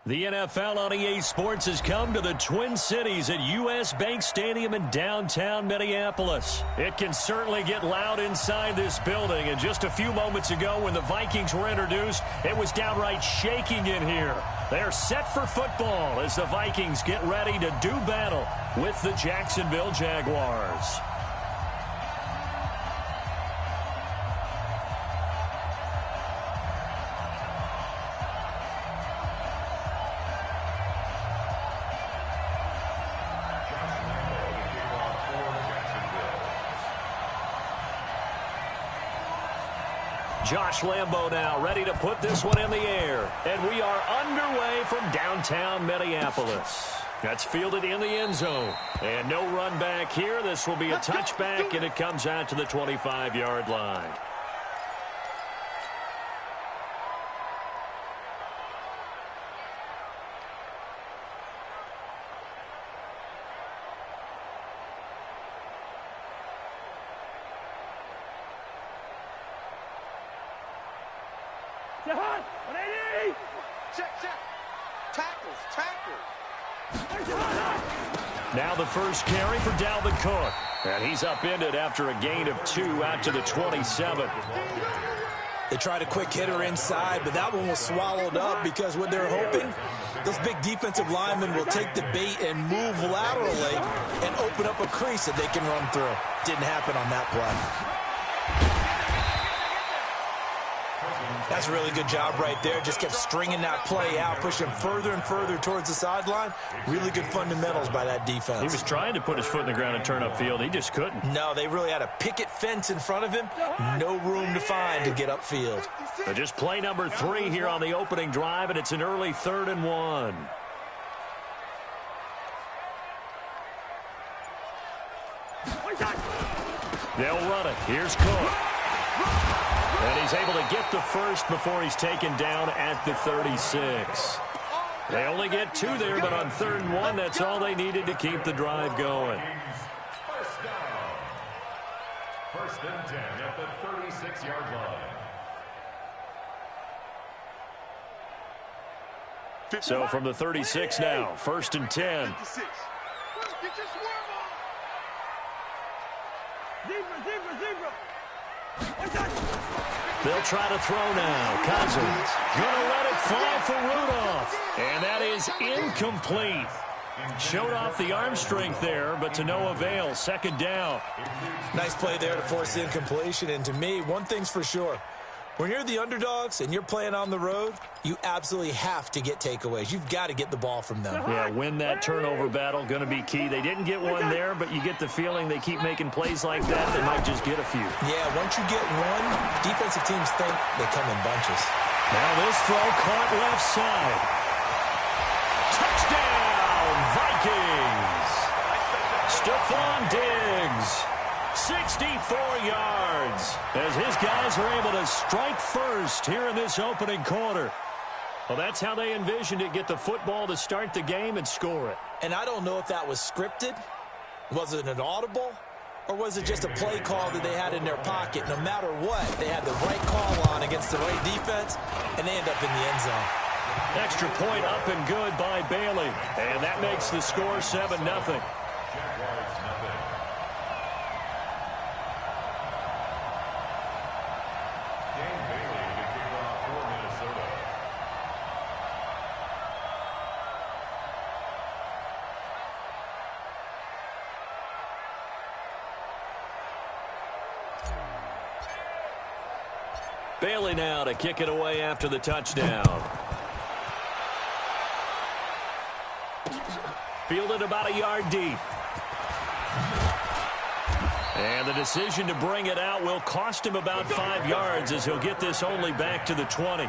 The NFL on EA Sports has come to the Twin Cities at U.S. Bank Stadium in downtown Minneapolis. It can certainly get loud inside this building, and just a few moments ago when the Vikings were introduced, it was downright shaking in here. They're set for football as the Vikings get ready to do battle with the Jacksonville Jaguars. Josh Lambo now ready to put this one in the air. And we are underway from downtown Minneapolis. That's fielded in the end zone. And no run back here. This will be a touchback, and it comes out to the 25-yard line. Now the first carry for Dalvin Cook. And he's upended after a gain of 2 out to the 27. They tried a quick hitter inside, but that one was swallowed up because what they're hoping, those big defensive linemen will take the bait and move laterally and open up a crease that they can run through. Didn't happen on that play. That's a really good job right there. Just kept stringing that play out, pushing further and further towards the sideline. Really good fundamentals by that defense. He was trying to put his foot in the ground and turn upfield. He just couldn't. No, they really had a picket fence in front of him. No room to find to get upfield. But just play number 3 here on the opening drive, and it's an early 3rd and 1. They'll run it. Here's Cook. And he's able to get the first before he's taken down at the 36. They only get 2 there, but on 3rd and 1, that's all they needed to keep the drive going. First and 10 at the 36-yard line. So from the 36 now, 1st and 10. They'll try to throw now. Cousins gonna let it fall for Rudolph. And that is incomplete. Showed off the arm strength there, but to no avail. 2nd down. Nice play there to force the incompletion. And to me, one thing's for sure. When you're the underdogs and you're playing on the road, you absolutely have to get takeaways. You've got to get the ball from them. Yeah, win that turnover battle, going to be key. They didn't get one there, but you get the feeling they keep making plays like that, they might just get a few. Yeah, once you get one, defensive teams think they come in bunches. Now this throw caught left side. Touchdown, Vikings! Stephon Diggs. 64 yards as his guys are able to strike first here in this opening quarter. Well, that's how they envisioned it, get the football to start the game and score it. And I don't know if that was scripted. Was it an audible? Or was it just a play call that they had in their pocket? No matter what, they had the right call on against the right defense, and they end up in the end zone. Extra point up and good by Bailey. And that makes the score 7-0. Bailey now to kick it away after the touchdown. Fielded about a yard deep. And the decision to bring it out will cost him about 5 yards as he'll get this only back to the 20.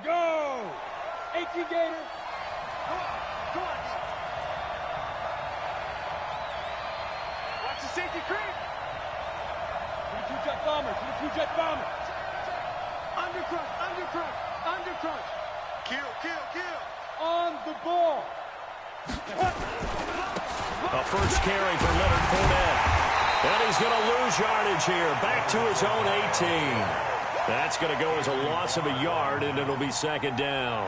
Go! 18 Gator. Go on. Watch the safety creep. 22 jet bomber. 22 jet bomber. Undercrunch. Kill. On the ball. A first carry for Leonard Fournette. And he's going to lose yardage here. Back to his own 18. That's going to go as a loss of a yard, and it'll be second down.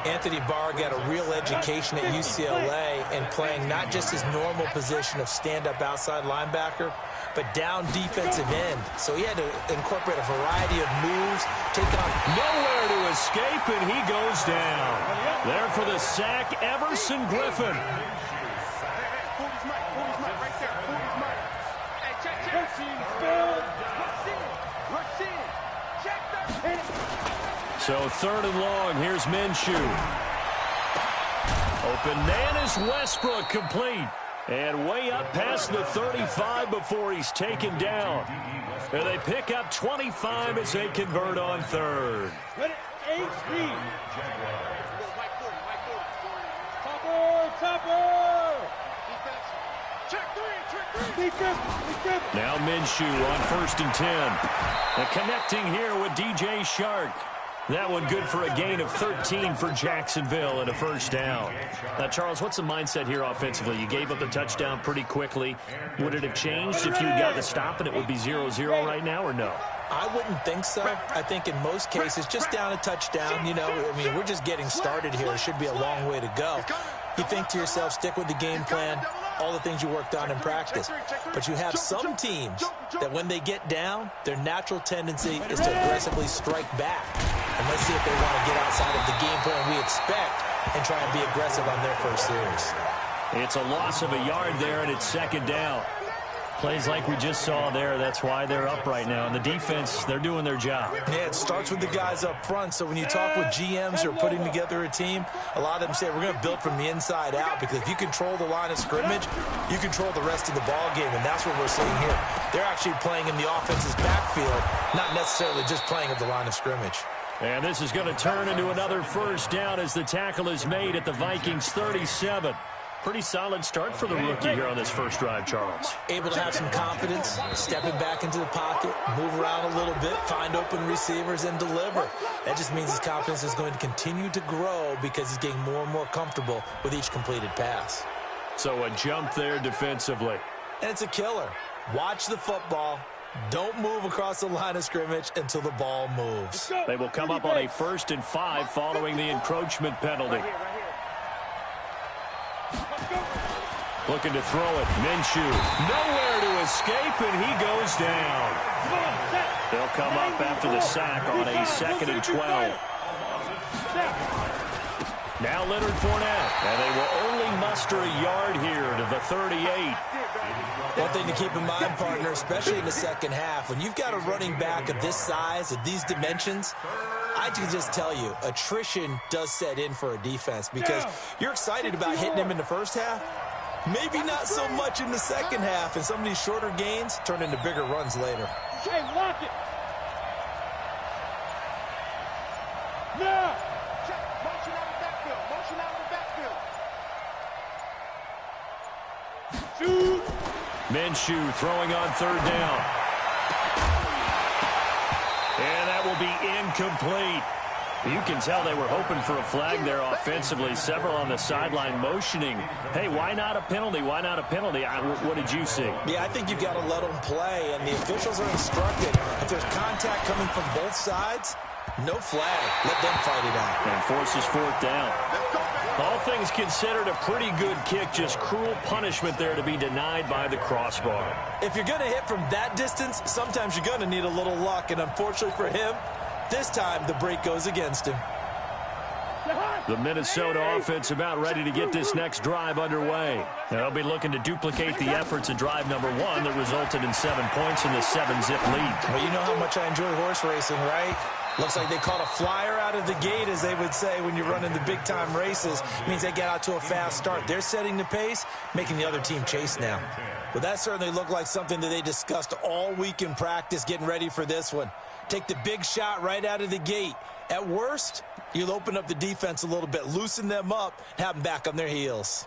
Anthony Barr got a real education at UCLA and playing not just his normal position of stand-up outside linebacker, but down defensive end. So he had to incorporate a variety of moves, take on nowhere to escape, and he goes down. There for the sack, Everson Griffin. So third and long, here's Minshew. Open man is Westbrook, complete. And way up past the 35 before he's taken down. And they pick up 25 as they convert on third. Now Minshew on 1st and 10. And connecting here with DJ Shark. That one good for a gain of 13 for Jacksonville and a first down. Now, Charles, what's the mindset here offensively? You gave up the touchdown pretty quickly. Would it have changed if you got the stop and it would be 0-0 right now, or no? I wouldn't think so. I think in most cases, just down a touchdown, you know, I mean, we're just getting started here. It should be a long way to go. You think to yourself, stick with the game plan, all the things you worked on in practice. But you have some teams that when they get down, their natural tendency is to aggressively strike back. And let's see if they want to get outside of the game plan we expect and try and be aggressive on their first series. It's a loss of a yard there, and it's second down. Plays like we just saw there. That's why they're up right now. And the defense, they're doing their job. Yeah, it starts with the guys up front. So when you talk with GMs who are putting together a team, a lot of them say we're going to build from the inside out, because if you control the line of scrimmage, you control the rest of the ball game, and that's what we're seeing here. They're actually playing in the offense's backfield, not necessarily just playing at the line of scrimmage. And this is going to turn into another first down as the tackle is made at the Vikings 37. Pretty solid start for the rookie here on this first drive, Charles. Able to have some confidence, stepping back into the pocket, move around a little bit, find open receivers, and deliver. That just means his confidence is going to continue to grow because he's getting more and more comfortable with each completed pass. So a jump there defensively. And it's a killer. Watch the football. Don't move across the line of scrimmage until the ball moves. They will come up on a 1st and 5 following the encroachment penalty. Looking to throw it. Minshew. Nowhere to escape, and he goes down. They'll come up after the sack on a 2nd and 12. Now Leonard Fournette. And they will only muster a yard here to the 38. One thing to keep in mind, partner, especially in the second half, when you've got a running back of this size, of these dimensions, I can just tell you, attrition does set in for a defense, because you're excited about hitting him in the first half. Maybe not so much in the second half, and some of these shorter gains turn into bigger runs later. Hey, lock it. Now. Motion out of the backfield. Motion out of the backfield. Shoot. Minshew throwing on 3rd down. And that will be incomplete. You can tell they were hoping for a flag there offensively. Several on the sideline motioning. Hey, why not a penalty? Why not a penalty? What did you see? Yeah, I think you've got to let them play, and the officials are instructed. If there's contact coming from both sides, no flag. Let them fight it out. And forces 4th down. All things considered, a pretty good kick. Just cruel punishment there to be denied by the crossbar. If you're going to hit from that distance, sometimes you're going to need a little luck, and unfortunately for him, this time the break goes against him. The Minnesota offense about ready to get this next drive underway. They'll be looking to duplicate the efforts of drive number 1 that resulted in 7 points in the 7-zip lead. Well, you know how much I enjoy horse racing, right? Looks like they caught a flyer out of the gate, as they would say when you're running the big-time races. Means they get out to a fast start. They're setting the pace, making the other team chase now. But that certainly looked like something that they discussed all week in practice, getting ready for this one. Take the big shot right out of the gate. At worst, you'll open up the defense a little bit, loosen them up, and have them back on their heels.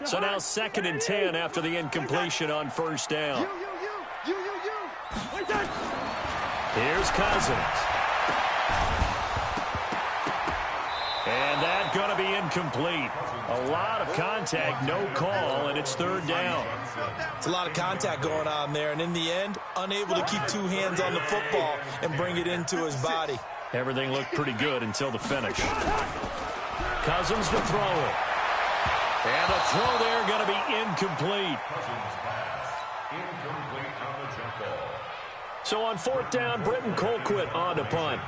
So now 2nd and 10 after the incompletion on first down. Here's Cousins. And that's going to be incomplete. A lot of contact, no call, and it's 3rd down. It's a lot of contact going on there, and in the end, unable to keep 2 hands on the football and bring it into his body. Everything looked pretty good until the finish. Cousins to throw it. And a throw there going to be incomplete. So on 4th down, Britton Colquitt on to punt.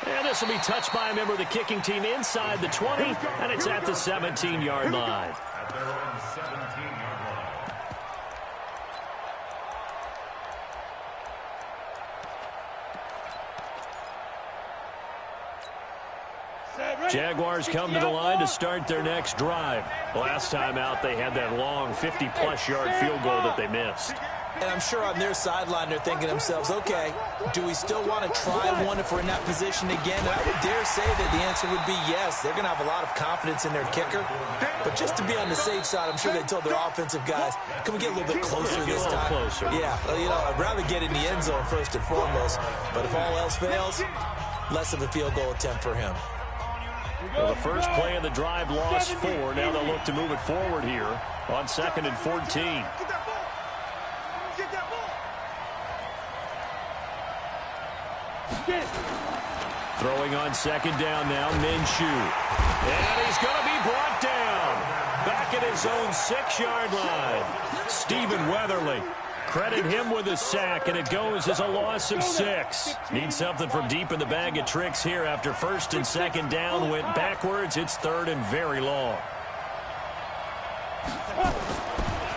And this will be touched by a member of the kicking team inside the 20, and it's at the 17-yard line. At their own 17-yard line. Jaguars come to the line to start their next drive. Last time out, they had that long 50-plus-yard field goal that they missed. And I'm sure on their sideline they're thinking to themselves, okay, do we still want to try one if we're in that position again? And I would dare say that the answer would be yes. They're going to have a lot of confidence in their kicker. But just to be on the safe side, I'm sure they told their offensive guys, can we get a little bit closer this time? Closer. Yeah, well, you know, I'd rather get in the end zone first and foremost. But if all else fails, less of a field goal attempt for him. Well, the first play of the drive lost 4. Now they'll look to move it forward here on 2nd and 14. Throwing on 2nd down now, Minshew. And he's going to be brought down. Back at his own 6-yard line. Stephen Weatherly. Credit him with a sack, and it goes as a loss of 6. Need something from deep in the bag of tricks here after 1st and 2nd down went backwards. It's 3rd and very long.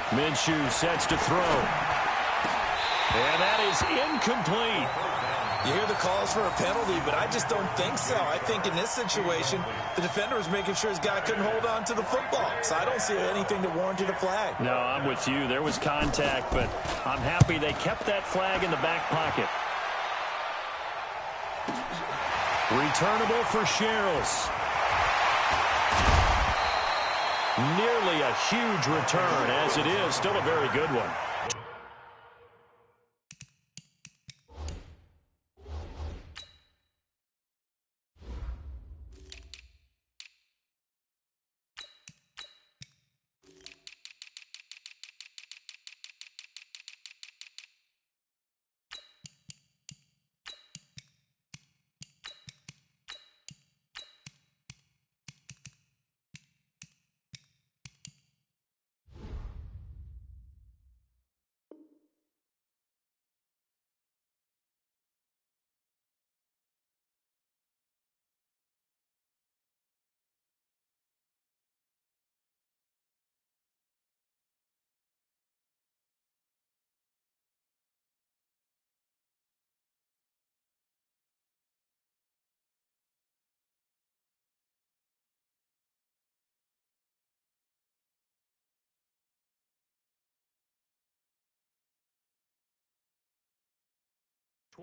Minshew sets to throw. And that is incomplete. You hear the calls for a penalty, but I just don't think so. I think in this situation, the defender was making sure his guy couldn't hold on to the football. So I don't see anything that warranted a flag. No, I'm with you. There was contact, but I'm happy they kept that flag in the back pocket. Returnable for Sherrills. Nearly a huge return, as it is. Still a very good one.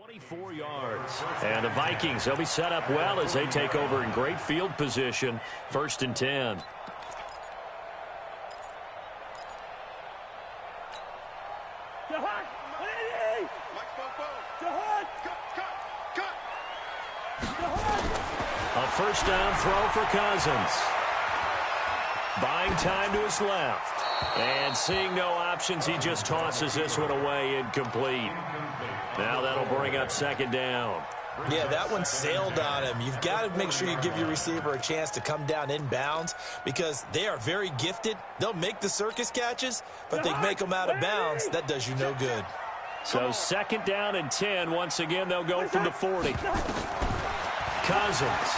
.24 yards. And the Vikings, they'll be set up well as they take over in great field position. 1st and 10. A 1st down throw for Cousins. Buying time to his left. And seeing no options, he just tosses this one away, incomplete. Now that'll bring up 2nd down. Yeah, that one sailed on him. You've got to make sure you give your receiver a chance to come down inbounds because they are very gifted. They'll make the circus catches, but they make them out of bounds. That does you no good. So 2nd down and 10. Once again, they'll go from the 40. Cousins.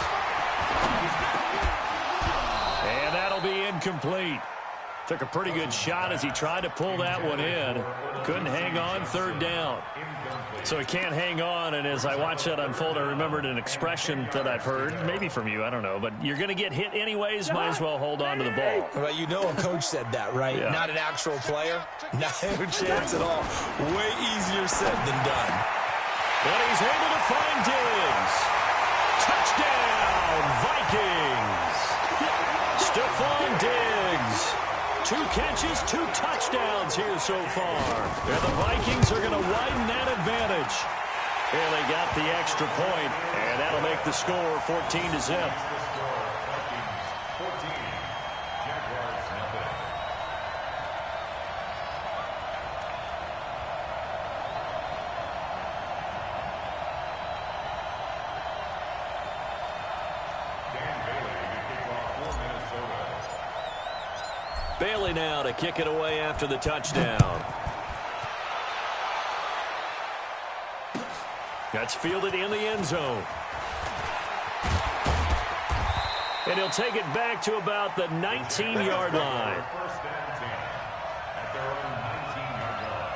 And that'll be incomplete. Took a pretty good shot as he tried to pull that one in. Couldn't hang on, third down. So he can't hang on, and as I watched that unfold, I remembered an expression that I've heard, maybe from you, I don't know, but you're going to get hit anyways, might as well hold on to the ball. Well, you know a coach said that, right? Yeah. Not an actual player. Not a chance at all. Way easier said than done. But he's able to find Diggs. Touchdown, Vikings. Stephon Diggs. 2 catches, 2 touchdowns here so far. And the Vikings are going to widen that advantage. And they got the extra point, and that'll make the score 14-0. Bailey now to kick it away after the touchdown. That's fielded in the end zone. And he'll take it back to about the 19-yard line. First and 10 at their own 19-yard line.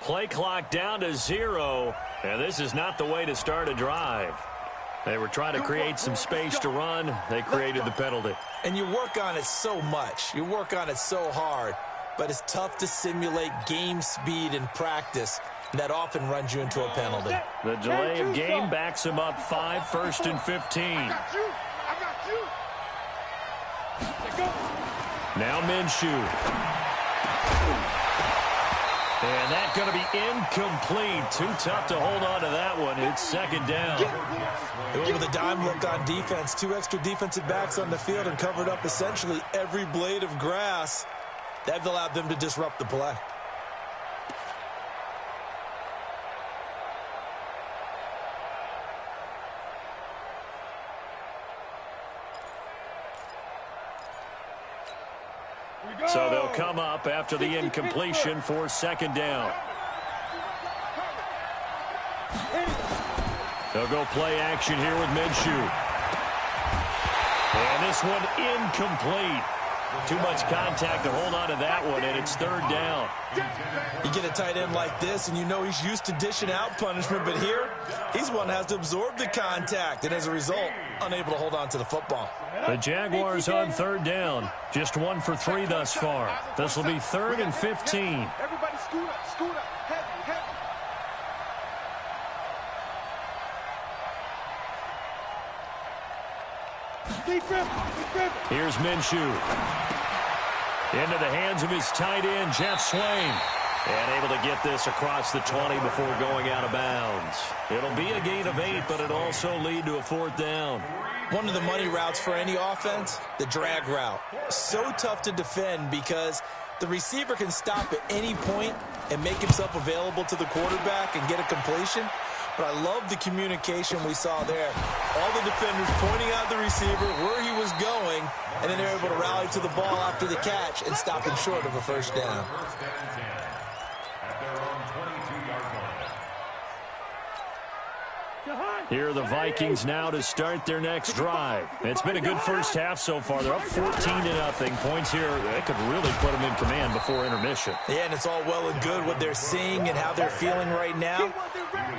Play clock down to 0, and this is not the way to start a drive. They were trying to create some space to run. They created the penalty. And you work on it so much. You work on it so hard. But it's tough to simulate game speed in practice. That often runs you into a penalty. The delay of game backs him up 5, 1st and 15. Now Minshew. And that's going to be incomplete. Too tough to hold on to that one. It's second down. They went with a dime look on defense. 2 extra defensive backs on the field and covered up essentially every blade of grass. That allowed them to disrupt the play. So they'll come up after the incompletion for second down. They'll go play action here with Minshew. And this one incomplete. Too much contact to hold on to that one, and it's third down. You get a tight end like this, and you know he's used to dishing out punishment, but here, he's one that has to absorb the contact, and as a result, unable to hold on to the football. The Jaguars on third down. Just 1 for 3 thus far. This will be 3rd and 15. Everybody scoot up, scoot up. Heavy, heavy. Here's Minshew. Into the hands of his tight end, Jeff Swain. And able to get this across the 20 before going out of bounds. It'll be a gain of 8, but it'll also lead to a 4th down. One of the money routes for any offense, the drag route. So tough to defend because the receiver can stop at any point and make himself available to the quarterback and get a completion. But I love the communication we saw there. All the defenders pointing out the receiver, where he was going, and then they're able to rally to the ball after the catch and stop him short of a first down. First and 10 at their own 22-yard line. Here are the Vikings now to start their next drive. It's been a good first half so far. They're up 14-0. Points here, they could really put them in command before intermission. Yeah, and it's all well and good what they're seeing and how they're feeling right now.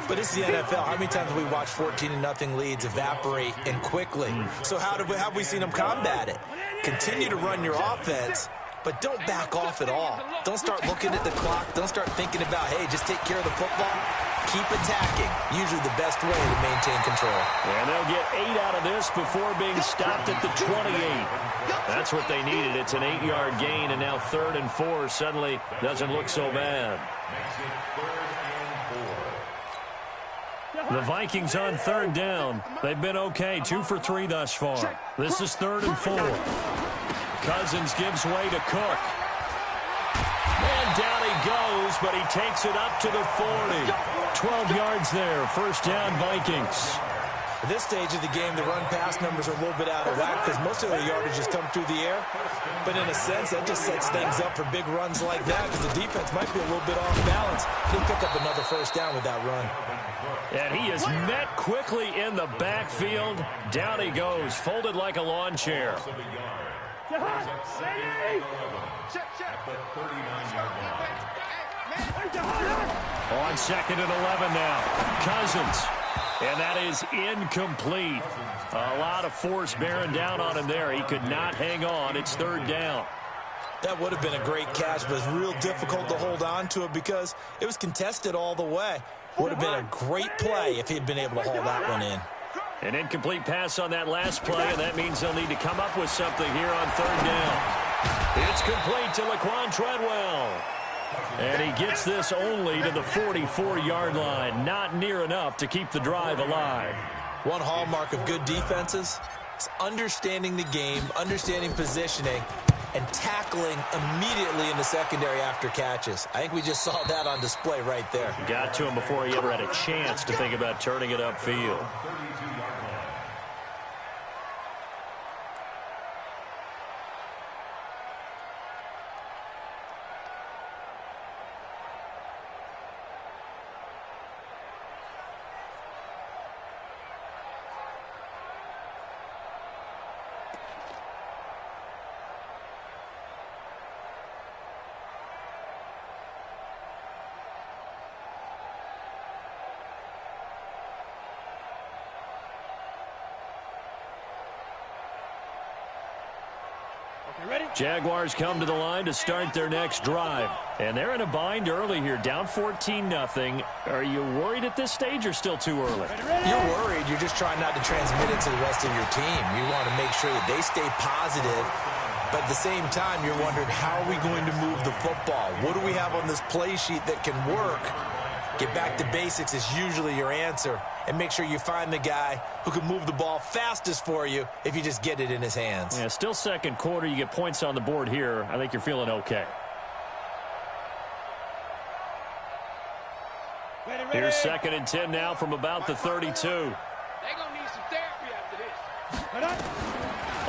But it's the NFL. How many times have we watched 14-0 leads evaporate and quickly? So how have we seen them combat it? Continue to run your offense, but don't back off at all. Don't start looking at the clock. Don't start thinking about, hey, just take care of the football. keep attacking. Usually the best way to maintain control. And they'll get 8 out of this before being stopped at the 28. That's what they needed. It's an 8-yard gain, and now 3rd and 4 suddenly doesn't look so bad. The Vikings on 3rd down. They've been okay, 2 for 3 thus far. This is 3rd and 4. Cousins gives way to Cook. And down he goes, but he takes it up to the 40. 12 yards there, 1st down Vikings. At this stage of the game, the run-pass numbers are a little bit out of whack because most of the yardage has come through the air. But in a sense, that just sets things up for big runs like that because the defense might be a little bit off balance. He'll pick up another 1st down with that run. And he is met quickly in the backfield. Down he goes, folded like a lawn chair. On 2nd and 11 now. Cousins. And that is incomplete. A lot of force bearing down on him there. He could not hang on. It's 3rd down. That would have been a great catch, but it's real difficult to hold on to it because it was contested all the way. Would have been a great play if he'd been able to hold that one in. An incomplete pass on that last play, and that means they'll need to come up with something here on 3rd down. It's complete to Laquan Treadwell. And he gets this only to the 44-yard line. Not near enough to keep the drive alive. One hallmark of good defenses is understanding the game, understanding positioning, and tackling immediately in the secondary after catches. I think we just saw that on display right there. Got to him before he ever had a chance to think about turning it upfield. Jaguars come to the line to start their next drive. And they're in a bind early here, down 14-0. Are you worried at this stage or still too early? You're worried. You're just trying not to transmit it to the rest of your team. You want to make sure that they stay positive. But at the same time, you're wondering, how are we going to move the football? What do we have on this play sheet that can work? Get back to basics is usually your answer. And make sure you find the guy who can move the ball fastest for you if you just get it in his hands. Yeah, still 2nd quarter. You get points on the board here. I think you're feeling okay. Here's 2nd and 10 now from about the 32. They're going to need some therapy after this.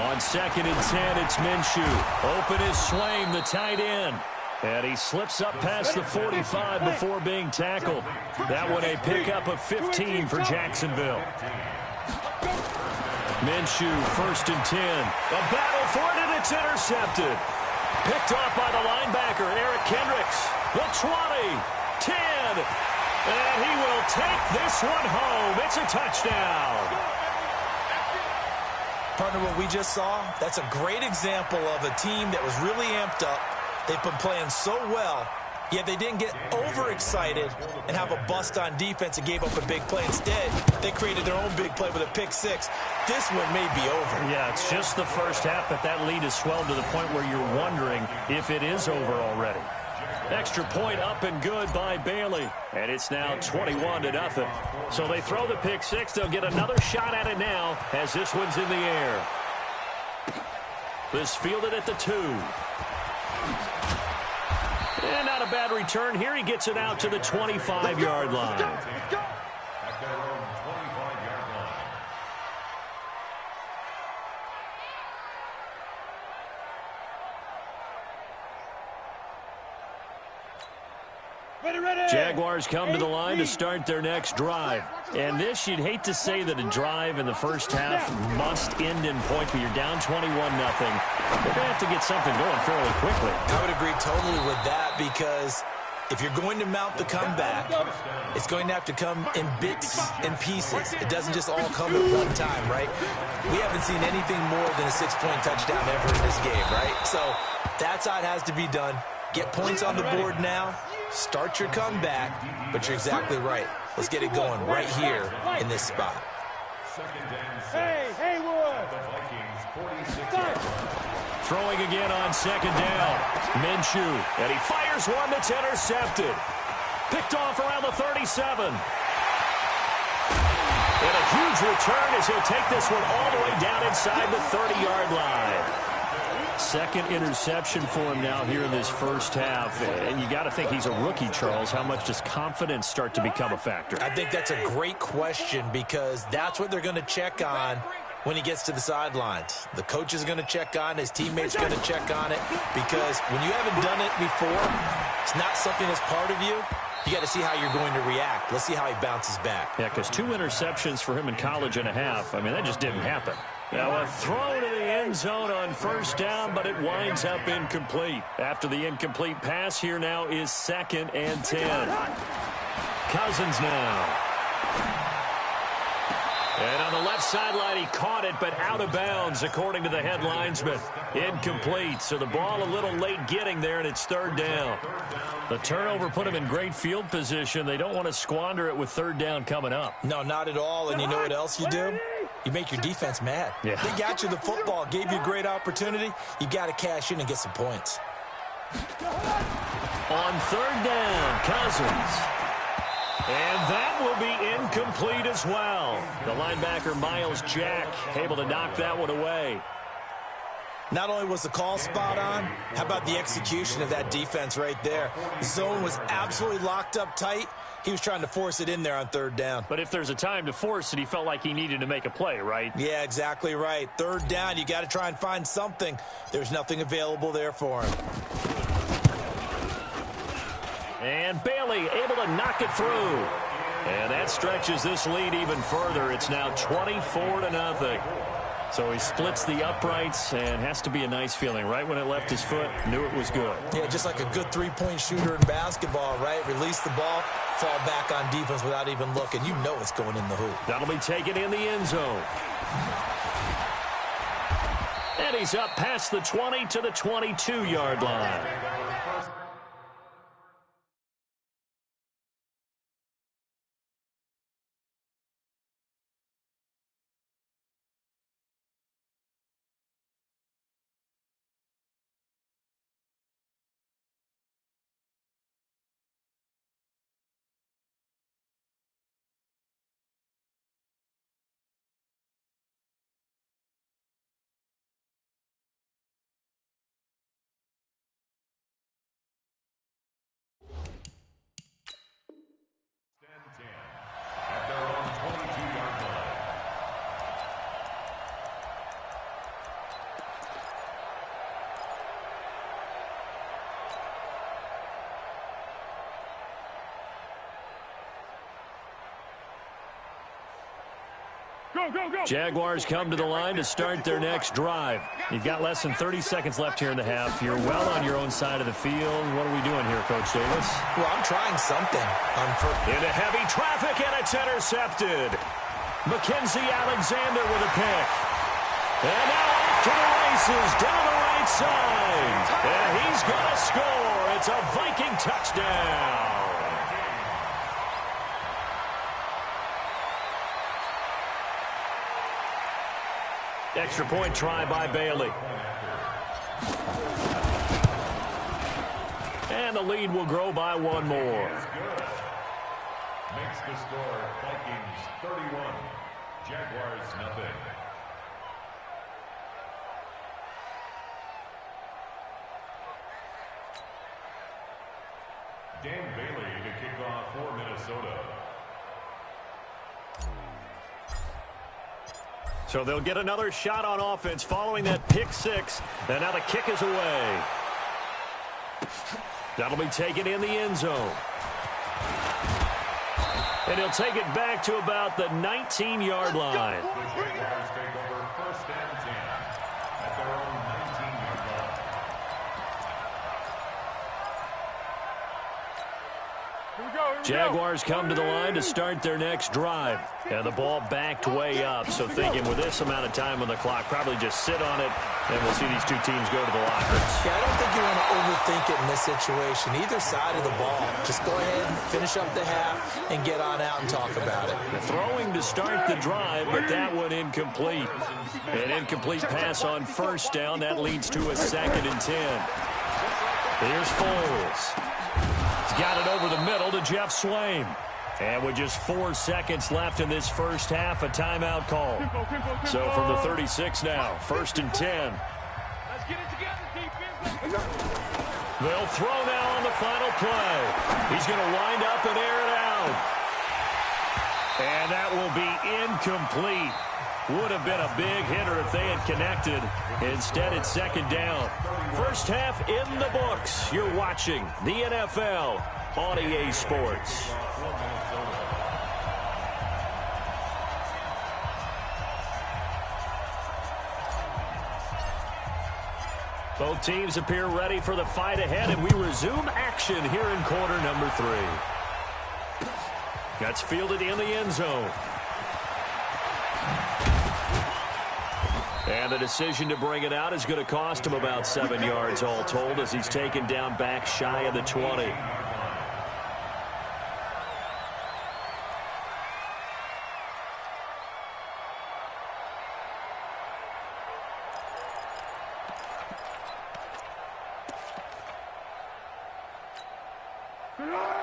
On 2nd and 10, it's Minshew. Open is Swaim, the tight end. And he slips up past the 45 before being tackled. That one a pickup of 15 for Jacksonville. Minshew, 1st and 10. A battle for it, and it's intercepted. Picked off by the linebacker, Eric Kendricks. The 20, 10. And he will take this one home. It's a touchdown. Partner, what we just saw, that's a great example of a team that was really amped up. They've been playing so well, yet they didn't get overexcited and have a bust on defense and gave up a big play. Instead, they created their own big play with a pick 6. This one may be over. Yeah, it's just the first half, but that lead has swelled to the point where you're wondering if it is over already. Extra point up and good by Bailey. And it's now 21-0. So they throw the pick 6. They'll get another shot at it now as this one's in the air. This fielded at the 2. And not a bad return here. He gets it out to the 25-yard line. Jaguars come to the line to start their next drive. And this, you'd hate to say that a drive in the first half must end in points, but you're down 21-0. They're going to have to get something going fairly quickly. I would agree totally with that, because if you're going to mount the comeback, it's going to have to come in bits and pieces. It doesn't just all come at one time, right? We haven't seen anything more than a 6-point touchdown ever in this game, right? So that's how it has to be done. Get points on the board now. Start your comeback, but you're exactly right. Let's get it going right here in this spot. Hey, Haywood! Throwing again on second down. Minshew, and he fires one that's intercepted. Picked off around the 37. And a huge return as he'll take this one all the way down inside the 30-yard line. Second interception for him now here in this first half. And you got to think he's a rookie, Charles. How much does confidence start to become a factor? I think that's a great question because that's what they're going to check on when he gets to the sidelines. The coach is going to check on it. His teammates are going to check on it because when you haven't done it before, it's not something that's part of you. You got to see how you're going to react. Let's see how he bounces back. Yeah, because 2 interceptions for him in college and a half. I mean, that just didn't happen. Now a throw to the end zone on first down, but it winds up incomplete. After the incomplete pass, here now is 2nd and 10. Cousins now. And on the left sideline, he caught it, but out of bounds, according to the head linesman. Incomplete, so the ball a little late getting there, and it's 3rd down. The turnover put him in great field position. They don't want to squander it with 3rd down coming up. No, not at all, and you know what else you do? You make your defense mad. Yeah. They got you the football, gave you a great opportunity. You got to cash in and get some points. On 3rd down, Cousins. And that will be incomplete as well. The linebacker, Miles Jack, able to knock that one away. Not only was the call spot on, how about the execution of that defense right there? The zone was absolutely locked up tight. He was trying to force it in there on 3rd down. But if there's a time to force it, he felt like he needed to make a play, right? Yeah, exactly right. 3rd down, you got to try and find something. There's nothing available there for him. And Bailey able to knock it through. And that stretches this lead even further. It's now 24-0. So he splits the uprights and has to be a nice feeling. Right when it left his foot, knew it was good. Yeah, just like a good three-point shooter in basketball, right? Release the ball, fall back on defense without even looking. You know it's going in the hoop. That'll be taken in the end zone. And he's up past the 20 to the 22-yard line. Jaguars come to the line to start their next drive. You've got less than 30 seconds left here in the half. You're well on your own side of the field. What are we doing here, Coach Davis? Well, I'm trying something. Into heavy traffic, and it's intercepted. Mackenzie Alexander with a pick. And now off to the races down the right side. And he's going to score. It's a Viking touchdown. Extra point try by Bailey. And the lead will grow by one more. Makes the score Vikings 31, Jaguars nothing. Dan Bailey to kick off for Minnesota. So they'll get another shot on offense following that pick six. And now the kick is away. That'll be taken in the end zone. And he'll take it back to about the 19-yard line. The Jaguars take over 1st and 10 at their own 19-yard line. Jaguars come to the line to start their next drive. And the ball backed way up. So thinking with this amount of time on the clock, probably just sit on it, and we'll see these two teams go to the lockers. Yeah, I don't think you want to overthink it in this situation. Either side of the ball. Just go ahead and finish up the half and get on out and talk about it. Throwing to start the drive, but that one incomplete. An incomplete pass on first down. That leads to a 2nd and 10. Here's Foles. He's got it over the middle to Jeff Swain. And with just 4 seconds left in this first half, a timeout call. So from the 36 now, 1st and 10. Let's get it together, defense. They'll throw now on the final play. He's going to wind up and air it out. And that will be incomplete. Would have been a big hitter if they had connected. Instead, it's 2nd down. First half in the books. You're watching the NFL on EA Sports. Both teams appear ready for the fight ahead, and we resume action here in quarter number 3. That's fielded in the end zone. And the decision to bring it out is going to cost him about 7 yards all told as he's taken down back shy of the 20.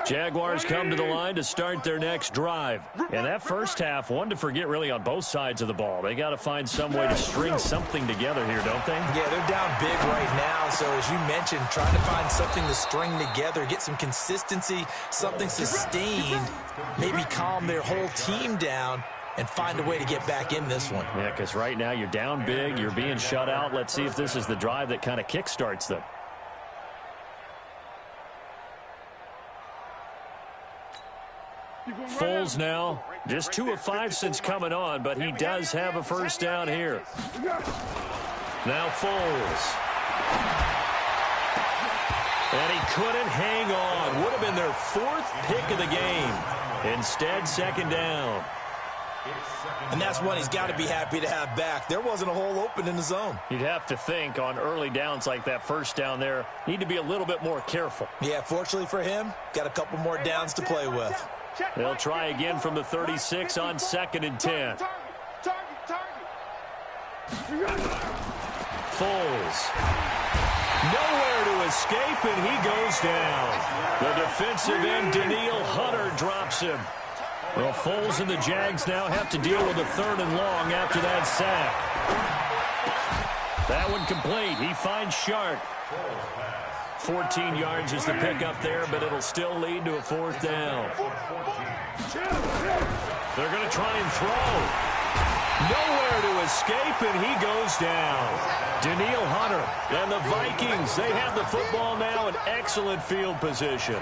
Jaguars come to the line to start their next drive. And that first half, one to forget really on both sides of the ball. They got to find some way to string something together here, don't they? Yeah, they're down big right now. So as you mentioned, trying to find something to string together, get some consistency, something sustained, maybe calm their whole team down and find a way to get back in this one. Yeah, because right now you're down big, you're being shut out. Let's see if this is the drive that kind of kickstarts them. Foles now, just 2 of 5 since coming on, but he does have a first down here. Now Foles. And he couldn't hang on. Would have been their 4th pick of the game. Instead, 2nd down. And that's one he's got to be happy to have back. There wasn't a hole open in the zone. You'd have to think on early downs like that first down there, need to be a little bit more careful. Yeah, fortunately for him, got a couple more downs to play with. They'll try again from the 36 on 2nd and 10. Foles. Nowhere to escape, and he goes down. The defensive end, Daniil Hunter, drops him. Well, Foles and the Jags now have to deal with a 3rd and long after that sack. That one complete. He finds Shark. 14 yards is the pickup there, but it'll still lead to a 4th down. They're going to try and throw. Nowhere to escape, and he goes down. Daniil Hunter and the Vikings, they have the football now in excellent field position.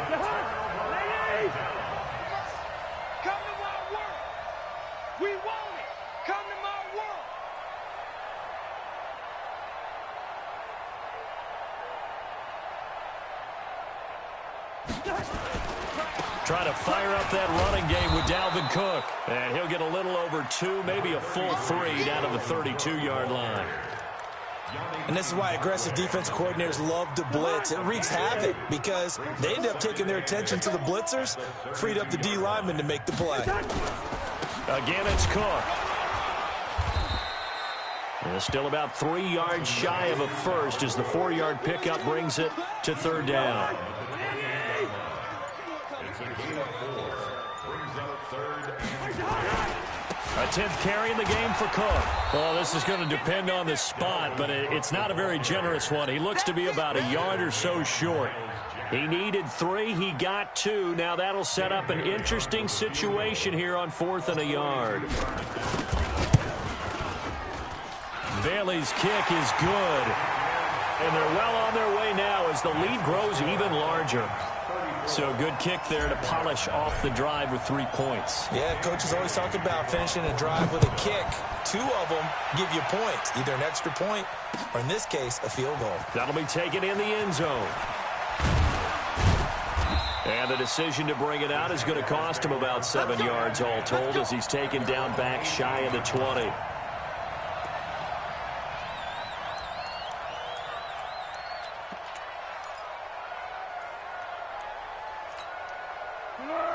Try to fire up that running game with Dalvin Cook. And he'll get a little over 2, maybe a full 3 down to the 32-yard line. And this is why aggressive defensive coordinators love to blitz. It wreaks havoc because they end up taking their attention to the blitzers, freed up the D lineman to make the play. Again, it's Cook. And still about 3 yards shy of a first as the 4-yard pickup brings it to 3rd down. A 10th carry in the game for Cook. Well, this is going to depend on the spot, but it's not a very generous one. He looks to be about a yard or so short. He needed 3. He got 2. Now that'll set up an interesting situation here on 4th and a yard. Bailey's kick is good. And they're well on their way now as the lead grows even larger. So a good kick there to polish off the drive with 3 points. Yeah, coaches always talk about finishing a drive with a kick. 2 of them give you points, either an extra point or, in this case, a field goal. That'll be taken in the end zone. And the decision to bring it out is going to cost him about 7 yards all told as he's taken down back shy of the 20.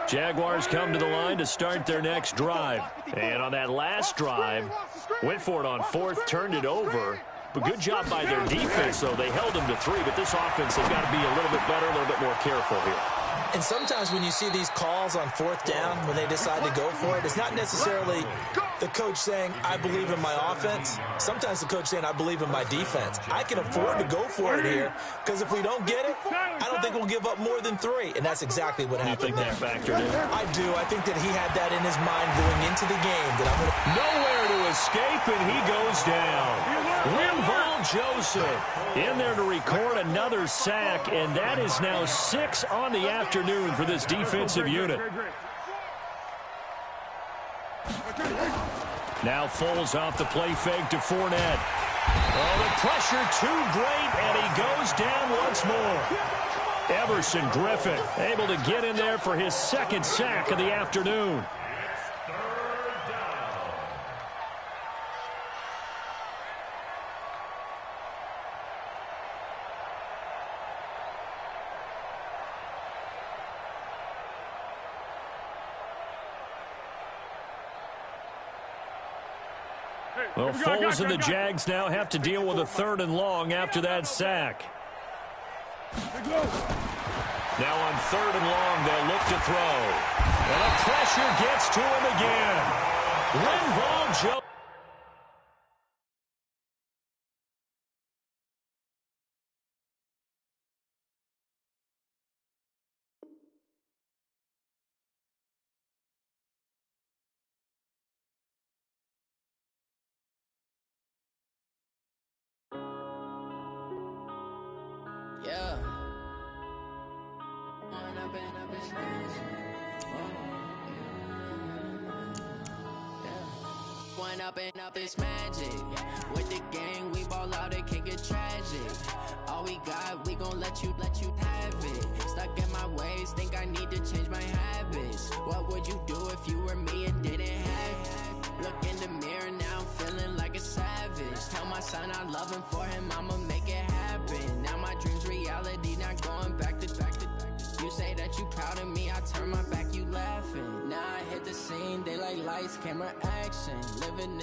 Jaguars come to the line to start their next drive. And on that last drive, went for it on fourth, turned it over. But good job by their defense, though. They held them to 3, but this offense has got to be a little bit better, a little bit more careful here. And sometimes when you see these calls on fourth down, when they decide to go for it, it's not necessarily the coach saying, I believe in my offense. Sometimes the coach saying, I believe in my defense. I can afford to go for it here because if we don't get it, I don't think we'll give up more than 3. And that's exactly what happened there. You think that factored in? I do. I think that he had that in his mind going into the game. That I'm gonna... Nowhere to escape, and he goes down. Linval Joseph in there to record another sack, and that is now 6 on the afternoon for this defensive unit. Now Foles off the play fake to Fournette. Oh, the pressure too great, and he goes down once more. Everson Griffin able to get in there for his 2nd sack of the afternoon. Well, Foles and the Jags now have to deal with a 3rd and long after that sack. Now on 3rd and long, they'll look to throw. And the pressure gets to him again. Linval Joseph. Yeah. One up and up is magic. With the gang, we ball out, it can get tragic. All we got, we gon' let you have it. Stuck in my ways, think I need to change my habits. What would you do if you were me and didn't have it? Look in the mirror, now I'm feeling like a savage. Tell my son I love him, for him I'ma make it happen. Now my dream's reality, not going back to. You say that you proud of me, I turn my back, you laughing. Now I hit the scene, they like lights, camera, action. Living